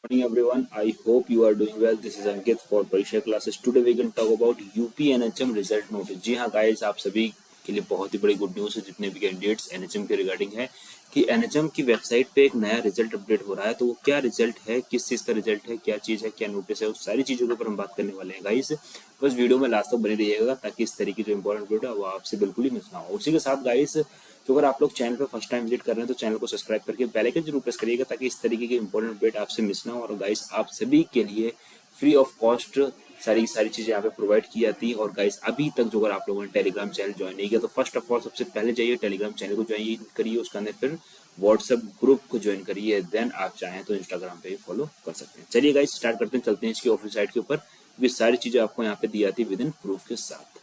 Morning everyone. I hope you are doing well. This is Ankit for Pariksha classes. Today we can talk about UP NHM result notice. जी हाँ guys, आप सभी के लिए बहुत ही बड़ी good news है जितने भी कैंडिडेट्स NHM के रिगार्डिंग है कि NHM की वेबसाइट पे एक नया रिजल्ट अपडेट हो रहा है। तो वो क्या रिजल्ट है, किस चीज़ का रिजल्ट है, क्या चीज़ है, क्या नोटिस है, उस सारी चीज़ों के ऊपर हम बात करने वाले हैं गाइस। बस वीडियो में लास्ट तक बने रहिएगा ताकि इस तरीके जो इंपॉर्टेंट वीडियो है वो आपसे बिल्कुल ही मिस ना हो। उसी के साथ गाइस, तो अगर आप लोग चैनल पर फर्स्ट टाइम विजिट कर रहे हैं तो चैनल को सब्सक्राइब करके बेल आइकन जरूर प्रेस करिएगा ताकि इस तरीके के इंपॉर्टेंट अपडेट आपसे मिस ना हो। और गाइस, आप सभी के लिए फ्री ऑफ कॉस्ट सारी सारी चीजें यहाँ पे प्रोवाइड की जाती है। और गाइस, अभी तक जो अगर आप लोगों ने टेलीग्राम चैनल ज्वाइन नहीं किया तो फर्स्ट ऑफ ऑल सबसे पहले जाइए टेलीग्राम चैनल को ज्वाइन करिए, उसके अंदर फिर व्हाट्सएप ग्रुप को ज्वाइन करिए, देन आप चाहें तो इंस्टाग्राम पे भी फॉलो कर सकते हैं। चलिए गाइस, स्टार्ट करते हैं, चलते हैं इसकी ऑफिशियल साइट के ऊपर। ये सारी चीजें आपको यहाँ पे दी जाती है विद इन प्रूफ के साथ।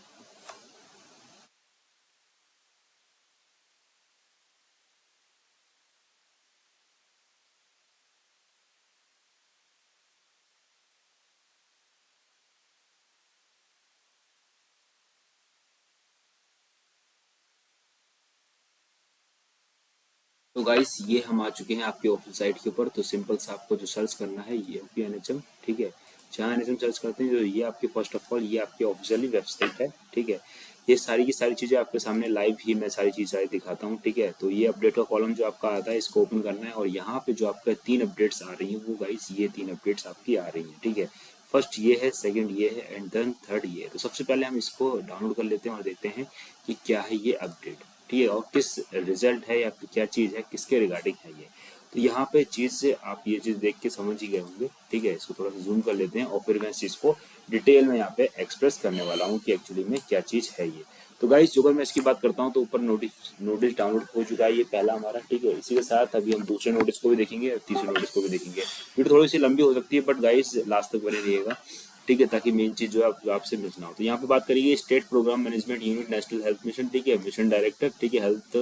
तो गाइस, ये हम आ चुके हैं आपके ऑफिशियल साइट के ऊपर। तो सिंपल सा आपको जो सर्च करना है ये यूपी एनएचएम, ठीक है। जहाँ एनएचएम सर्च करते हैं, जो ये आपके फर्स्ट ऑफ ऑल ये आपकी ऑफिशियली वेबसाइट है, ठीक है। ये सारी की सारी चीज़ें आपके सामने लाइव ही मैं सारी चीज़ें दिखाता हूँ, ठीक है। तो ये अपडेट का कॉलम जो आपका आता है इसको ओपन करना है और यहाँ पे जो आपका 3 अपडेट्स आ रही हैं वो गाइस ये 3 अपडेट्स आपकी आ रही हैं, ठीक है। फर्स्ट ये है, सेकंड ये है एंड देन थर्ड ये है। तो सबसे पहले हम इसको डाउनलोड कर लेते हैं और देखते हैं कि क्या है ये अपडेट, ठीक है, और किस रिजल्ट है या फिर क्या चीज़ है, किसके रिगार्डिंग है ये। तो यहाँ पे चीज़ से आप ये चीज़ देख के समझ ही गए होंगे, ठीक है। इसको थोड़ा सा जूम कर लेते हैं और फिर मैं इस चीज़ को डिटेल में यहाँ पे एक्सप्रेस करने वाला हूँ कि एक्चुअली में क्या चीज़ है ये। तो गाइस, जो अगर मैं इसकी बात करता हूँ तो ऊपर नोटिस नोटिस डाउनलोड हो चुका है, ये पहला हमारा, ठीक है। इसी के साथ अभी हम दूसरे नोटिस को भी देखेंगे और तीसरे नोटिस को भी देखेंगे। वीडियो थोड़ी सी लंबी हो सकती है बट गाइस लास्ट तक बने रहिएगा, ठीक है, ताकि मेन चीज जो है जो आपसे मिस ना हो। तो यहाँ पे बात करिए state program management unit national health mission, ठीक है, मिशन डायरेक्टर, ठीक है, health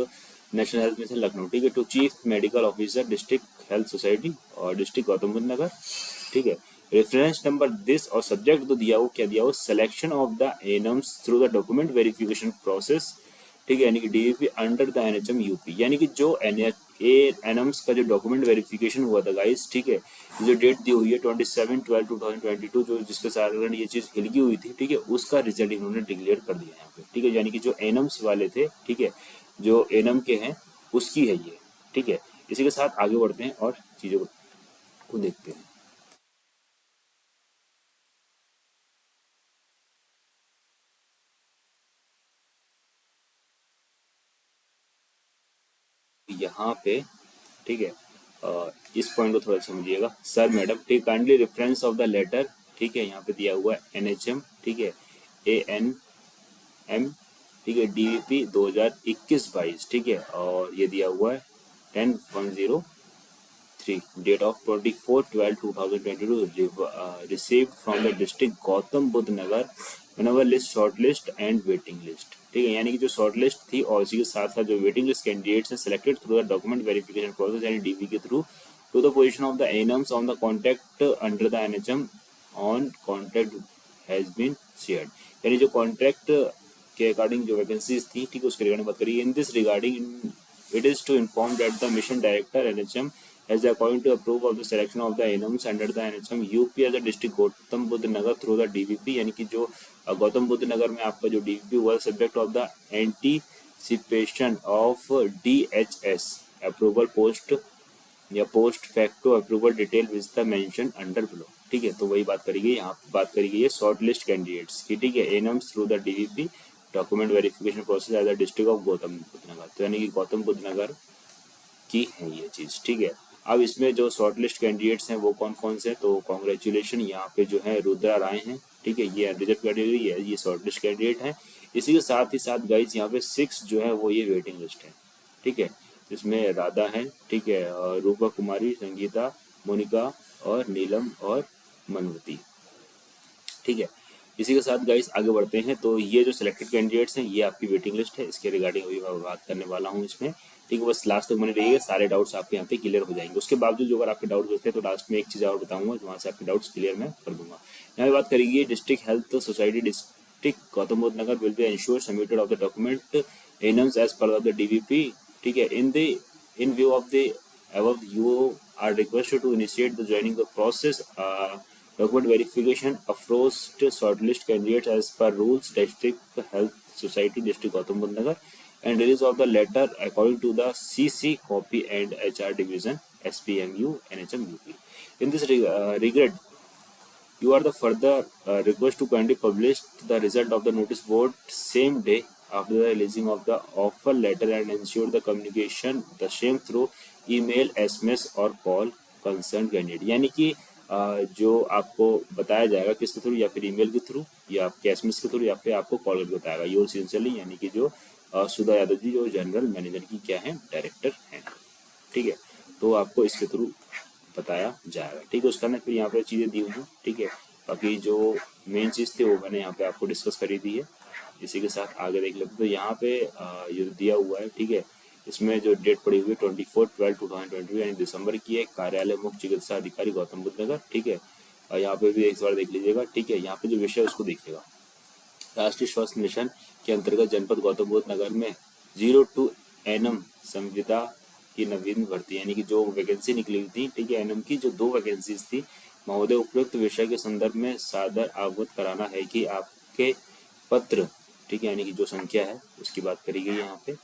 national health mission Lucknow, ठीक है, to chief medical officer district health society और डिस्ट्रिक्ट गौतम बुद्ध नगर, ठीक है। रेफरेंस नंबर दिस और सब्जेक्ट तो दिया हो, क्या दिया हो, selection of the ANMs through the document verification process, ठीक है, यानी कि DVP under the NHM UP, यानी कि जो एनएम्स का जो डॉक्यूमेंट वेरिफिकेशन हुआ था गाइस, ठीक है, जो डेट दी हुई है 27/12/2022, जो जिसके कारण ये चीज हिलगी हुई थी, ठीक है, उसका रिजल्ट इन्होंने डिक्लेयर कर दिया यहाँ पे, ठीक है, यानी कि जो एनम्स वाले थे, ठीक है, जो एनम के हैं उसकी है ये, ठीक है। इसी के साथ आगे बढ़ते हैं और चीजों को देखते हैं। यहाँ पे, ठीक है, इस पॉइंट को थोड़ा समझिएगा सर मैडम, ठीक, kindly reference of the letter, ठीक है, यहाँ पे दिया हुआ है एनएचएम, ठीक है, ANM, ठीक है, DVP 2021-22, ठीक है, और ये दिया हुआ है 10/103, date of 24/12/2022, received from the district Gautam Buddh Nagar, whenever list short list and waiting list, ठीक है, यानी कि जो शॉर्ट लिस्ट थी और इसी के साथ साथ जो वेटिंग लिस्ट कैंडिडेट्स हैं selected through the document verification process यानी डीवी के through to the position of the ANMs on the contact under the NHM on contact has been shared, यानी जो कॉन्ट्रैक्ट के अकॉर्डिंग जो वैकेंसीज थी, ठीक है, उसके रिगार्डिंग बात करिए। In this regarding it is to inform that the mission director NHM has according to approve of the selection of the NMs under the NHM UP as the district Gautam Buddh Nagar through the DVP, यानी कि जो गौतम बुद्ध नगर में आपका जो DVP हुआ subject of the anticipation of DHS approval post या post facto approval detail with the mention under below, ठीक है। तो वही बात करेंगे, यहाँ बात करेंगे ये शॉर्ट लिस्ट कैंडिडेट्स की, ठीक है, ANMs through the DVP document verification process as the district of Gautam Buddh Nagar, तो यानी कि गौतम बुद्ध नगर की है ये चीज, ठीक है। अब इसमें जो शॉर्ट लिस्ट कैंडिडेट्स हैं वो कौन कौन से, तो कॉन्ग्रेचुलेशन, यहाँ पे जो है रुद्रा राय हैं, ठीक है, ये रिजर्व कैटेगरी है, ये शॉर्ट लिस्ट कैंडिडेट है। इसी के साथ ही साथ गाइज यहाँ पे 6 जो है वो ये वेटिंग लिस्ट है, ठीक है, जिसमें राधा है, ठीक है, और रूपा कुमारी, संगीता, मोनिका और नीलम और मनवती, ठीक है। इसी के साथ गाइस आगे बढ़ते हैं। तो ये जो सिलेक्टेड कैंडिडेट्स हैं ये आपकी वेटिंग लिस्ट है, इसके रिगार्डिंग अभी मैं बात करने वाला हूँ इसमें, ठीक है। बस लास्ट तक बने रहिएगा, सारे डाउट्स आपके यहाँ पे क्लियर हो जाएंगे। उसके बावजूद जो अगर आपके डाउट्स होते हैं तो लास्ट में एक चीज़ और बताऊंगा, वहाँ से आपके डाउट्स क्लियर मैं कर दूंगा। यहाँ पे बात करेंगे district health society district Gautam Buddh Nagar will be ensure submitted of the document ANMs as per the DVP, ठीक है, in view of the above you are requested to initiate the joining the process document verification approach to shortlist candidates as per rules district health society district Gautam Buddh Nagar and release of the letter according to the CC copy and HR division SPMU NHM UP. In this regard, you are the further request to kindly publish the result of the notice board same day after the releasing of the offer letter and ensure the communication the same through email, SMS और call concern candidate. यानी कि जो आपको बताया जाएगा किसके through, या फिर ईमेल के थ्रू या आपके SMS के थ्रू या फिर आपको कॉल करके बताएगा. योर सिंसियरली यानी कि जो सुधा यादव जी जो जनरल मैनेजर की क्या है डायरेक्टर हैं. ठीक है, तो आपको इसके थ्रू बताया जाएगा. ठीक है, उसका ना फिर यहाँ पे चीज़ें दी हुई हैं. ठीक है, बाकी जो मेन चीज़ थी वो मैंने यहाँ पे आपको डिस्कस करी दी है. इसी के साथ आगे देख लेते. तो यहाँ पे ये दिया हुआ है. ठीक है, इसमें जो डेट पड़ी हुई है 24/12/2022 यानी दिसंबर की है. कार्यालय मुख्य चिकित्सा अधिकारी गौतम बुद्ध नगर. ठीक है, और यहाँ पे भी एक बार देख लीजिएगा. ठीक है, यहाँ पे जो विषय है उसको देखिएगा. राष्ट्रीय स्वास्थ्य मिशन के अंतर्गत जनपद गौतम बुद्ध नगर में 02 एनएम संविदा की नवीन भर्ती यानी कि जो वैकेंसी निकली हुई थी. ठीक है, एनएम की जो 2 वैकेंसीज थी. महोदय उपयुक्त विषय के संदर्भ में सादर अवगत कराना है कि आपके पत्र. ठीक है, यानी कि जो संख्या है उसकी बात करी गई है यहाँ पे.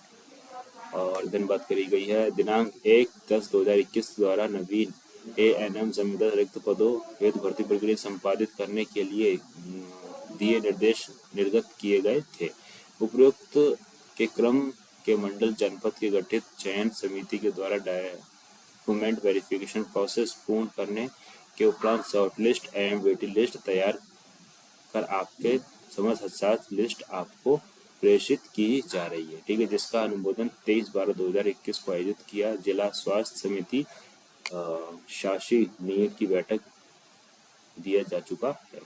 और दिन बात करी गई है दिनांक 1/10/2021 द्वारा नवीन एएनएम संविदा रिक्त पदों हेतु भर्ती प्रक्रिया संपादित करने के लिए दिए निर्देश निर्गत किए गए थे. उपरोक्त के क्रम के मंडल जनपद के गठित चयन समिति के द्वारा डॉक्यूमेंट वेरिफिकेशन प्रोसेस पूर्ण करने के उपरांत शॉर्टलिस्ट एवं वेटिंग लिस्ट तैयार कर आपके समझ साथ लिस्ट आपको प्रेषित की जा रही है. ठीक है, जिसका अनुमोदन 23/12/2021 को आयोजित किया जिला स्वास्थ्य समिति शासी नियत की बैठक दिया जा चुका है.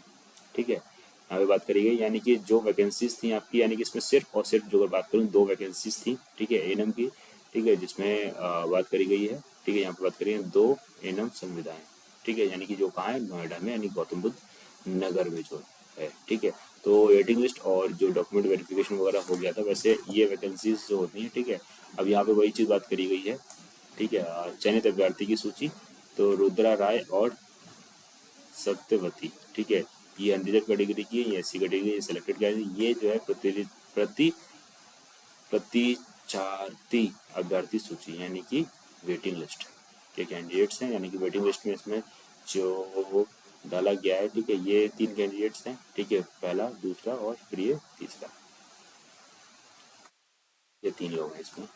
ठीक है, यहाँ पे बात करी गई यानी कि जो वैकेंसीज थी आपकी, यानी कि इसमें सिर्फ और सिर्फ जो बात करूँ 2 वैकेंसीज थी. ठीक है, एएनएम की. ठीक है, जिसमें बात करी गई है. ठीक है, यहाँ पे बात करी है 2 एएनएम संविदाएं. ठीक है, यानी कि जो कहाँ है नोएडा में यानी गौतम बुद्ध नगर में जो है. ठीक है, तो वेटिंग लिस्ट और जो डॉक्यूमेंट वेरिफिकेशन वगैरह हो गया था. वैसे ये वैकेंसीज जो होती हैं. ठीक है, अब यहाँ पे वही चीज़ बात करी गई है. ठीक है, चयनित अभ्यर्थी की सूची तो रुद्रा राय और सत्यवती. ठीक है, ये अनरिजर्व कैटेगरी की है, ये एससी कैटेगरी सेलेक्टेड कैटेगरी. ये जो है प्रतिचाती अभ्यर्थी सूची यानी कि वेटिंग लिस्ट के कैंडिडेट्स हैं. यानी कि वेटिंग लिस्ट में इसमें जो डाला गया है. ठीक है, ये 3 कैंडिडेट्स हैं. ठीक है, पहला, दूसरा और फिर ये तीसरा. ये 3 लोग हैं इसमें.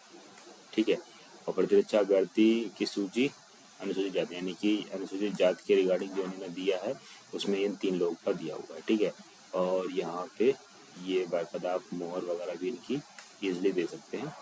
ठीक है, और प्रतिरक्षा अभ्यर्थी की सूची अनुसूचित जाति यानी कि अनुसूचित जाति के रिगार्डिंग जो उन्होंने दिया है उसमें इन 3 लोगों का दिया हुआ है. ठीक है, और यहाँ पे ये बाकायदा आप मोहर वगैरह भी इनकी ईजिली दे सकते हैं.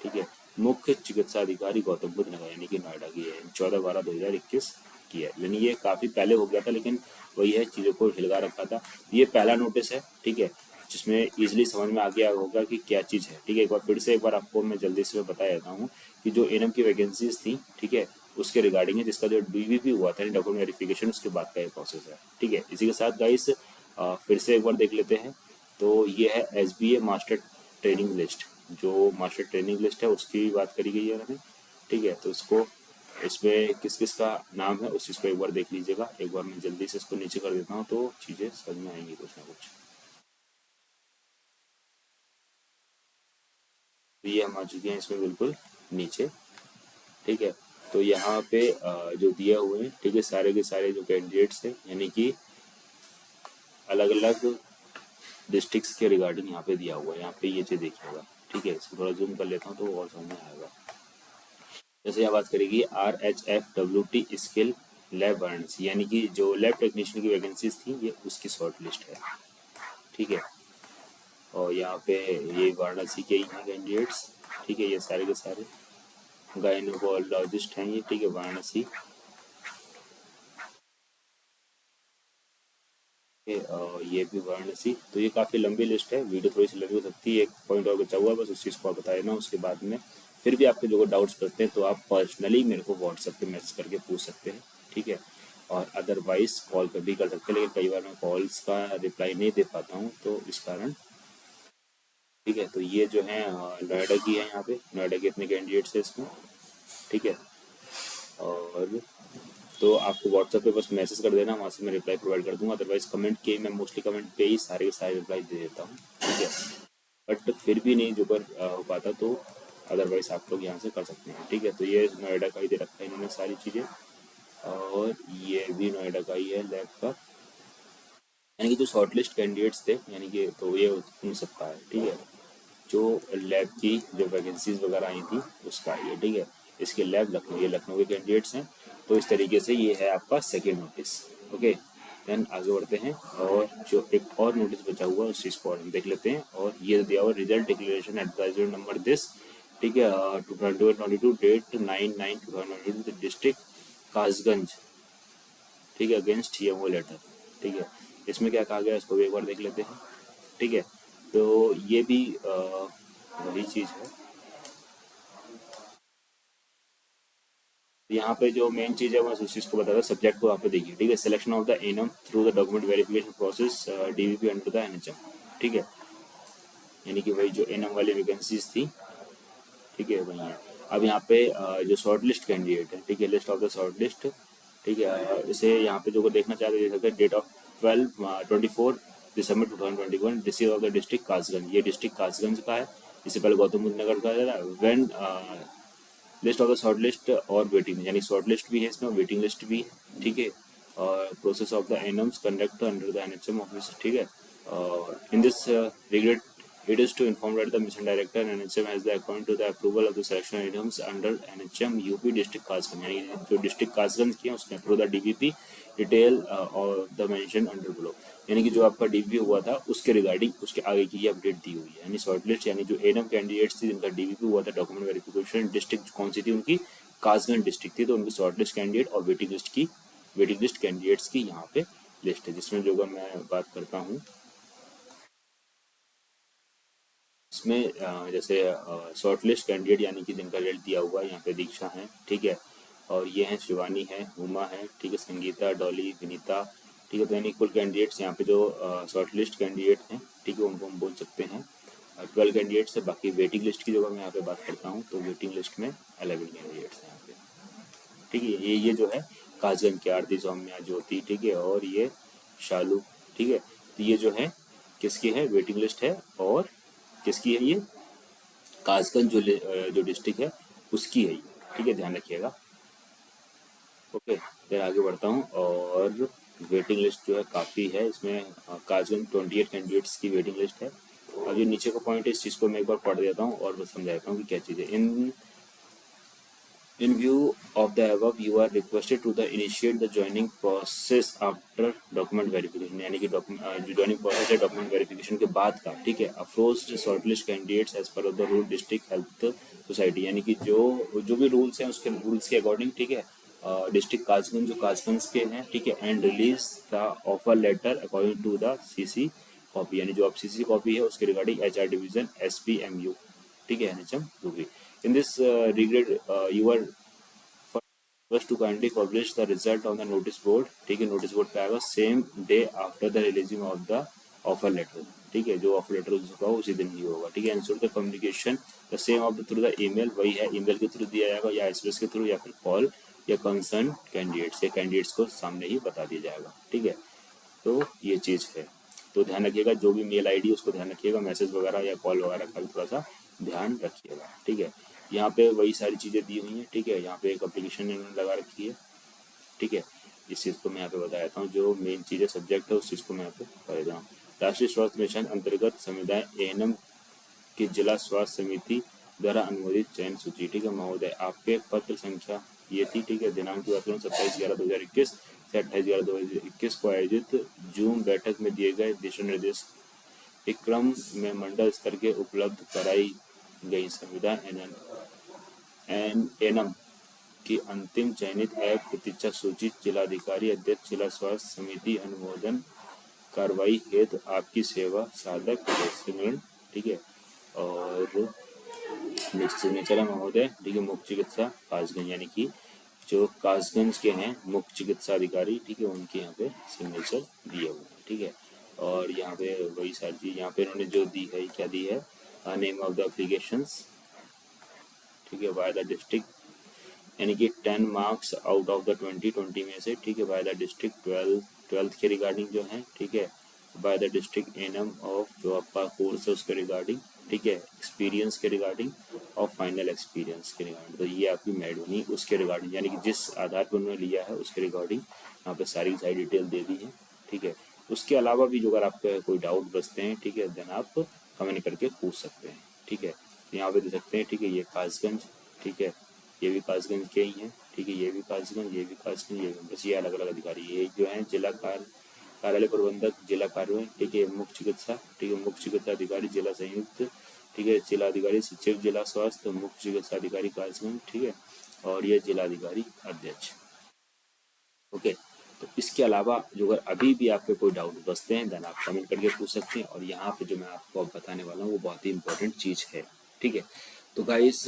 ठीक है, मुख्य चिकित्सा अधिकारी गौतम बुद्ध नगर यानी कि नोएडा की है. 14/12/2021 की है. यानी ये काफ़ी पहले हो गया था लेकिन वही है, चीज़ों को हिलगा रखा था. ये पहला नोटिस है. ठीक है, जिसमें इजीली समझ में आ गया होगा कि क्या चीज़ है. ठीक है, एक बार फिर से एक बार आपको मैं जल्दी से बता देता हूँ कि जो एएनएम की वैकेंसीज थी. ठीक है, उसके रिगार्डिंग है, जिसका जो डीवीपी हुआ था डॉक्यूमेंट वेरिफिकेशन उसके बाद का ये प्रोसेस है. ठीक है, इसी के साथ गाइस फिर से एक बार देख लेते हैं. तो ये है SBA मास्टर ट्रेनिंग लिस्ट. जो मास्टर ट्रेनिंग लिस्ट है उसकी बात करी गई है मैंने. ठीक है, तो उसको इसमें किस किस का नाम है उस चीज़ को एक बार देख लीजिएगा. एक बार मैं जल्दी से इसको नीचे कर देता हूँ तो चीज़ें समझ में आएंगी कुछ ना कुछ. तो ये हम आ चुके हैं इसमें बिल्कुल नीचे. ठीक है, तो यहाँ पे जो दिया हुए हैं. ठीक है, सारे के सारे जो कैंडिडेट्स हैं यानी कि अलग अलग डिस्ट्रिक्ट्स के रिगार्डिंग यहाँ पे दिया हुआ है. यहाँ पे ये चीज़ देखिएगा. ठीक है, इसको थोड़ा जूम कर लेता हूँ तो और समझ में आएगा. जैसे यहाँ बात करेगी RHFWT स्किल लैब वाराणसी यानी कि जो लैब टेक्नीशियन की वैकेंसीज थी ये उसकी शॉर्ट लिस्ट है. ठीक है, और यहाँ पे ये वाराणसी के ही हैं कैंडिडेट्स. ठीक है, ये सारे के सारे गायनोकोलॉजिस्ट हैं ये. ठीक है, वाराणसी. ये भी वाराणसी. तो ये काफ़ी लंबी लिस्ट है, वीडियो थोड़ी सी लंबी हो सकती है. एक पॉइंट और बचा हुआ है बस, उस चीज़ को आप बता देना. उसके बाद में फिर भी आपके जो डाउट्स करते हैं तो आप पर्सनली मेरे को व्हाट्सएप पे मैसेज करके पूछ सकते हैं. ठीक है, और अदरवाइज कॉल कर भी कर सकते हैं, लेकिन कई बार मैं कॉल्स का रिप्लाई नहीं दे पाता हूँ तो इस कारण. ठीक है, तो ये जो है नोएडा की है. यहाँ पे नोएडा के इतने कैंडिडेट्स हैं इसमें. ठीक है, और तो आपको व्हाट्सएप पे बस मैसेज कर देना, वहाँ से मैं रिप्लाई प्रोवाइड कर दूंगा। अदरवाइज कमेंट के मैं मोस्टली कमेंट पे ही सारे के सारे रिप्लाई दे देता हूँ, ठीक है। बट फिर भी नहीं जो कर हो पाता तो अदरवाइज आप लोग यहाँ से कर सकते हैं, ठीक है। तो ये नोएडा का ही दे रखा है इन्होंने सारी चीज़ें, और ये भी नोएडा का ही है लैब का, यानी कि जो शॉर्टलिस्ट कैंडिडेट्स थे, यानी कि तो ये उन सबका है, ठीक है। जो लैब की जो वैकेंसीज वगैरह आई थी उसका ये, ठीक है। इसके लैब लखनऊ, ये लखनऊ के कैंडिडेट्स हैं। तो इस तरीके से ये है आपका सेकेंड नोटिस, ओके। देन आगे बढ़ते हैं, और जो एक और नोटिस बचा हुआ है उस चीज़ को हम देख लेते हैं। और ये दिया हुआ result declaration advisory number this, ठीक है, 2022 डेट 9/9/2022 डिस्ट्रिक्ट कासगंज, ठीक है, अगेंस्ट ये वो लेटर, ठीक है। इसमें क्या कहा गया इसको भी एक बार देख लेते हैं, ठीक है। तो ये भी वही चीज़ है। यहाँ पे जो मेन चीज़ है वो उस चीज़ को बताता है, सब्जेक्ट को आप देखिए, ठीक है। Selection of the ANM through the document verification process DVP under the NHM, ठीक है। यानी कि वही जो एनएम वाली वैकेंसीज थी, ठीक है, वही है। अब यहाँ पे जो शॉर्ट लिस्ट कैंडिडेट है, ठीक है, list of the short list, ठीक है, इसे यहाँ पे जो देखना चाहते देख सकते हैं, डेट ऑफ 12/24 दिसंबर 2021, district of the district Kasganj, ये डिस्ट्रिक्ट कासगंज का है। इससे पहले गौतम बुद्ध नगर का है। When list of the short list और वेटिंग, यानी शॉर्ट लिस्ट भी है इसमें, वेटिंग लिस्ट भी है, ठीक है। और process of the ANMs conduct under the NHM office, ठीक है। In this regret it is to inform that the mission director and NHM has the account to the approval of the selection items under NHM UP district Kasganj, यानी जो district Kasganj की है उसमें approve the DBP detail और the mention under below, यानी कि जो आपका डीबीपी हुआ था उसके रिगार्डिंग उसके आगे की ये अपडेट दी हुई है। यानी शॉर्टलिस्ट, यानी जो एनएम कैंडिडेट्स थी जिनका डीबीपी हुआ था, डॉक्यूमेंट वेरिफिकेशन, डिस्ट्रिक्ट कौन सी थी उनकी, कासगंज डिस्ट्रिक्ट थी, तो उनकी शॉर्टलिस्ट कैंडिडेट और वेटिंग लिस्ट कैंडिडेट्स की यहाँ पे लिस्ट है, जिसमें जो मैं बात करता हूँ इसमें जैसे शॉर्टलिस्ट कैंडिडेट यानी कि जिनका रिजल्ट दिया हुआ है, यहाँ पे दीक्षा है, ठीक है, और ये हैं शिवानी है, हुमा है, ठीक है, संगीता, डॉली, विनीता, ठीक है। तो यानी कुल कैंडिडेट्स यहाँ पे जो शॉर्टलिस्ट कैंडिडेट हैं, ठीक है, उनको हम बोल सकते हैं 12 कैंडिडेट्स है। बाकी वेटिंग लिस्ट की जो मैं यहाँ पे बात करता हूँ तो वेटिंग लिस्ट में 11 कैंडिडेट्स हैं यहाँ पे, ठीक है। ये जो है काजगंज की आरती, सौम्या, ज्योति, ठीक है, और ये शालू, ठीक है। तो ये जो है किसकी है, वेटिंग लिस्ट है, और किसकी है ये, कासगंज जो डिस्ट्रिक्ट है उसकी है ये, ठीक है, ध्यान रखिएगा, ओके। फिर आगे बढ़ता हूँ, और वेटिंग लिस्ट जो है काफ़ी है इसमें, कासगंज 28 कैंडिडेट्स की वेटिंग लिस्ट है। अब ये नीचे का पॉइंट है, इस चीज़ को मैं एक बार पढ़ देता हूँ और समझा देता हूँ कि क्या चीज़ है। In view of the above, you are requested to the initiate the joining process after document verification, यानी कि जो joining process है document verification के बाद का, ठीक है। Approached shortlist candidates as per of the rule district health society, यानी कि जो भी रूल्स हैं उसके रूल्स के अकॉर्डिंग, ठीक है, डिस्ट्रिक्ट कासगंज जो कासगंज के हैं, ठीक है, and release the offer letter according to the CC copy, यानी जो आप सीसी कॉपी है उसके रिगार्डिंग एचआर डिवीजन एसपीएमयू, ठीक है, NHM UP. In this regard, you are first to kindly publish the result on the notice board, ठीक है, notice board पे आएगा same day after the releasing of the offer letter, ठीक है, जो offer letter उसका उसी दिन ही होगा, ठीक है। Ensure the communication the same of the through the email, वही है, ईमेल के थ्रू दिया जाएगा या एसएमएस के थ्रू या फिर कॉल या कंसर्न कैंडिडेट्स या कैंडिडेट्स को सामने ही बता दिया जाएगा, ठीक है। तो ये चीज़ है, तो ध्यान रखिएगा, जो भी मेल आईडी उसको ध्यान रखिएगा, मैसेज वगैरह या कॉल वगैरह का भी थोड़ा सा ध्यान रखिएगा, ठीक है। यहाँ पे वही सारी चीज़ें दी हुई हैं, ठीक है। यहाँ पे एक एप्लीकेशन इन्होंने लगा रखी है, ठीक है। इस चीज़ को मैं यहाँ पे बता देता हूँ, जो मेन चीज़ें सब्जेक्ट है उस चीज़ को मैं यहाँ पे बता देता हूँ। राष्ट्रीय स्वास्थ्य मिशन अंतर्गत समुदाय एएनएम की जिला स्वास्थ्य समिति द्वारा अनुमोदित चयन सूची, ठीक है महोदय। आपके पत्र संख्या ये थी, ठीक है। दिनांक की बात करूँ 27/11/2021 से 28/11/2021 को आयोजित जूम बैठक में दिए गए दिशा निर्देश के क्रम में मंडल स्तर के उपलब्ध कराई गई संविदा एनएम की अंतिम चयनित ऐप प्रतीक्षा सूची जिलाधिकारी अध्यक्ष जिला स्वास्थ्य समिति अनुमोदन कार्रवाई हेतु आपकी सेवा साधक सिमरन, ठीक है। और सिग्नेचर है महोदय, ठीक है, मुख्य चिकित्सा कासगंज, यानी कि जो कासगंज के हैं मुख्य चिकित्सा अधिकारी, ठीक है, उनके यहाँ पे सिग्नेचर दिए हुए हैं, ठीक है। और यहाँ पे वही सारी चीज यहाँ पे इन्होंने जो दी है, क्या दी है, नेम ऑफ द एप्लीकेशंस, ठीक है, वाया द डिस्ट्रिक्ट यानी कि 10 मार्क्स आउट ऑफ द 20 में से, ठीक है, बाय द डिस्ट्रिक्ट 12th के रिगार्डिंग जो है, ठीक है, by the district NM of जो आपका कोर्स है उसके रिगार्डिंग, ठीक है, एक्सपीरियंस के रिगार्डिंग और फाइनल एक्सपीरियंस के रिगार्डिंग। तो ये आपकी मेरिट बनी उसके रिगार्डिंग, यानी कि जिस आधार पर उन्होंने लिया है उसके रिगार्डिंग यहाँ पे सारी की सारी डिटेल दे दी है, ठीक है। उसके अलावा भी जो अगर आपके कोई डाउट बचते हैं, ठीक है, देन आप कमेंट करके पूछ सकते हैं, ठीक है। यहाँ पे दे सकते हैं, ठीक है, ये कासगंज, ठीक है, ये भी कासगंज के ही हैं, ठीक है, ये भी कासगंज, ये भी कासगंज, ये भी, बस ये अलग अलग अधिकारी, ये जो है जिला कार्यालय प्रबंधक, जिला कार्य, ठीक है, मुख्य चिकित्सा, ठीक है, मुख्य चिकित्सा अधिकारी जिला संयुक्त, ठीक है, जिला अधिकारी सचिव जिला स्वास्थ्य, मुख्य चिकित्सा अधिकारी कासगंज, ठीक है, और ये जिला अधिकारी अध्यक्ष। ओके, तो इसके अलावा जो अगर अभी भी आपके कोई डाउट बचते हैं देन आप कमेंट करके पूछ सकते हैं। और यहाँ पे जो मैं आपको अब बताने वाला हूँ वो बहुत ही इंपॉर्टेंट चीज़ है, ठीक है। तो गाइस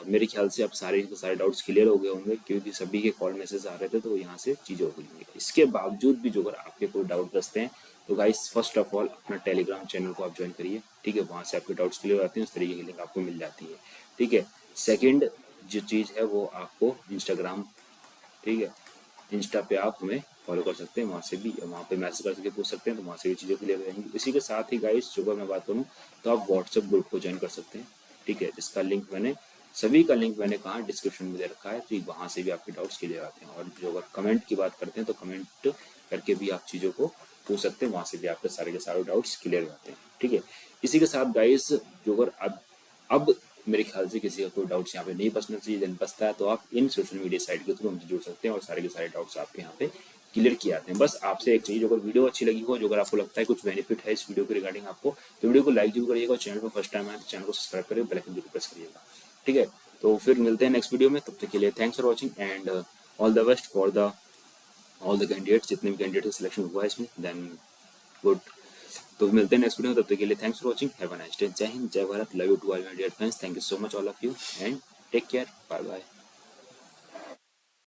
मेरे ख्याल से अब सारे के सारे डाउट्स क्लियर हो गए होंगे, क्योंकि सभी के कॉल मैसेज आ रहे थे तो यहाँ से चीज़ें हो गई होंगी। इसके बावजूद भी जो अगर आपके कोई डाउट बचते हैं तो गाइस फर्स्ट ऑफ ऑल अपना टेलीग्राम चैनल को आप ज्वाइन करिए, ठीक है, वहाँ से आपके डाउट्स क्लियर हो जाते हैं, उस तरीके की लिंक आपको मिल जाती है, ठीक है। सेकेंड जो चीज़ है वो आपको इंस्टाग्राम, ठीक है, इंस्टा पे आप हमें फॉलो कर सकते हैं, वहाँ से भी, वहाँ पे मैसेज कर सकते पूछ सकते हैं, तो वहाँ से भी चीज़ें क्लियर हो जाएंगी। इसी के साथ ही गाइस सुबह मैं बात करूँ तो आप व्हाट्सएप ग्रुप को ज्वाइन कर सकते हैं, ठीक है, जिसका लिंक मैंने सभी का लिंक मैंने कहा डिस्क्रिप्शन में दे रखा है, तो वहाँ से भी आपके डाउट्स क्लियर आते हैं। और जो अगर कमेंट की बात करते हैं तो कमेंट करके भी आप चीज़ों को पूछ सकते हैं, वहाँ से भी आपके सारे के सारे डाउट्स क्लियर हो जाते हैं, ठीक है। इसी के साथ गाइस जो अगर अब मेरे ख्याल से किसी का कोई डाउट्स यहाँ पे नहीं बचना चाहिए, देन बचता है तो आप इन सोशल मीडिया साइट के थ्रू हमसे जुड़ सकते हैं और सारे के सारे डाउट्स आपके यहाँ पे क्लियर किए आते हैं। बस आपसे एक चीज, अगर वीडियो अच्छी लगी हो, जो अगर आपको लगता है कुछ बेनिफिट है इस वीडियो के रिगार्डिंग आपको, तो वीडियो को लाइक जरूर करिएगा, और चैनल पर फर्स्ट टाइम आए तो चैनल को सब्सक्राइब करिए, बेल आइकन जरूर प्रेस करिएगा, ठीक है। तो फिर मिलते हैं नेक्स्ट वीडियो में, तब तक के लिए thanks for watching and all the best for the all the candidates, जितने भी कैंडिडेट का सिलेक्शन हुआ है इसमें, देन गुड। तो मिलते हैं नेक्स्ट वीडियो में, तब तक के लिए thanks for watching, have a nice day, Jai Hind, Jai Bharat, love you to all my dear friends, thank you so much all of you and take care, bye bye.